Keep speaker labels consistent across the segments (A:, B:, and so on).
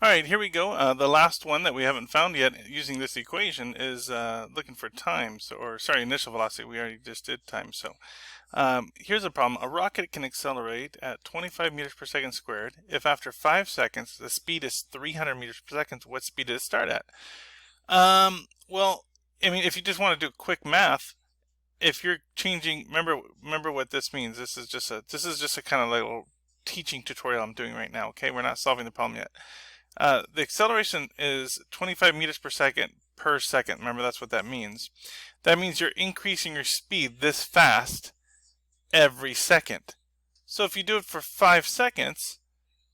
A: All right, here we go. The last one that we haven't found yet using this equation is looking for time. Sorry, initial velocity. We already just did time. So here's a problem. A rocket can accelerate at 25 meters per second squared if after 5 seconds the speed is 300 meters per second. What speed did it start at? Well, I mean, if you just want to do quick math, if you're changing, remember what this means. This is just a kind of little teaching tutorial I'm doing right now. Okay, we're not solving the problem yet. The acceleration is 25 meters per second. Remember, that's what that means. That means you're increasing your speed this fast every second. So if you do it for 5 seconds,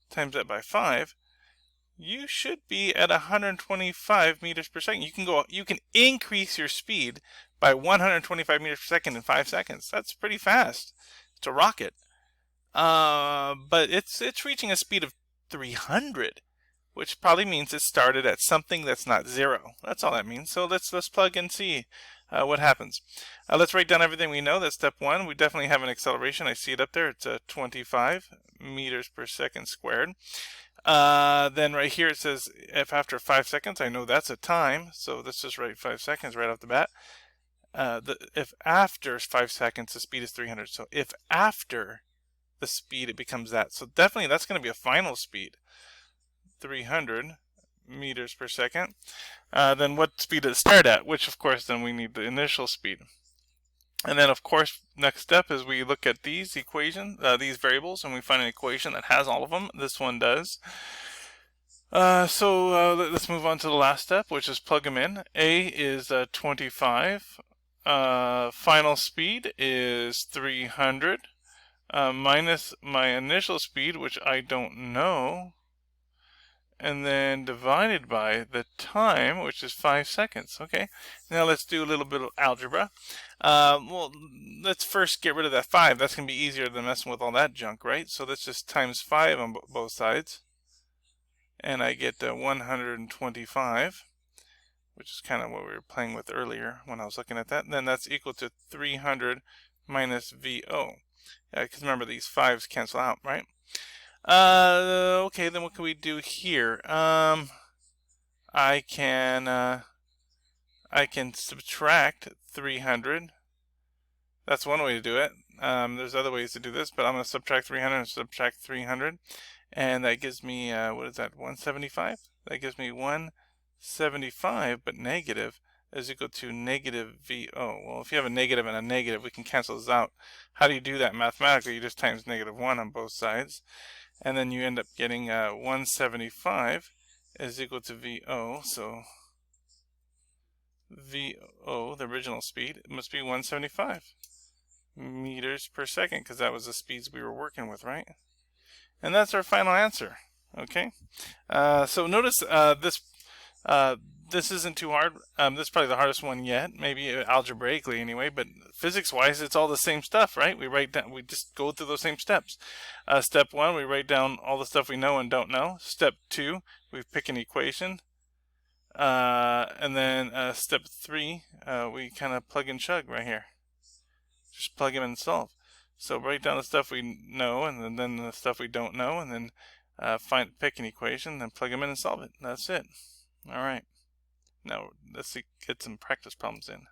A: times that by 5, you should be at 125 meters per second. You can increase your speed by 125 meters per second in 5 seconds. That's pretty fast. It's a rocket. But it's reaching a speed of 300. Which probably means it started at something that's not 0. That's all that means. So let's plug and see what happens. Let's write down everything we know. That's step 1. We definitely have an acceleration. I see it up there. It's 25 meters per second squared. Then right here it says if after 5 seconds, I know that's a time. So let's just write 5 seconds right off the bat. If after 5 seconds the speed is 300. So if after the speed it becomes that. So definitely that's going to be a final speed. 300 meters per second. Then what speed did it start at? Which of course then we need the initial speed. And then of course next step is we look at these equations, these variables, and we find an equation that has all of them. This one does. Let's move on to the last step, which is plug them in. A is 25. Final speed is 300 minus my initial speed, which I don't know, and then divided by the time, which is 5 seconds. Okay, now let's do a little bit of algebra. Well, let's first get rid of that 5. That's going to be easier than messing with all that junk, right? So let's just times 5 on both sides. And I get 125, which is kind of what we were playing with earlier when I was looking at that. And then that's equal to 300 minus VO. Because remember, these 5s cancel out, right? Okay, then what can we do here? I can subtract 300. That's one way to do it. There's other ways to do this, but I'm going to subtract 300 and subtract 300. And that gives me, what is that, 175? That gives me 175, but negative, is equal to negative VO. Well, if you have a negative and a negative, we can cancel this out. How do you do that mathematically? You just times negative 1 on both sides. And then you end up getting 175 is equal to VO. So VO, the original speed, must be 175 meters per second, because that was the speeds we were working with, right? And that's our final answer. Okay. So notice this isn't too hard. This is probably the hardest one yet, maybe algebraically anyway, but physics-wise, it's all the same stuff, right? We just go through those same steps. Step 1, we write down all the stuff we know and don't know. Step 2, we pick an equation. And then step 3, we kind of plug and chug right here. Just plug them and solve. So write down the stuff we know, and then the stuff we don't know, and then pick an equation, then plug them in and solve it. That's it. All right. Now let's get some practice problems in.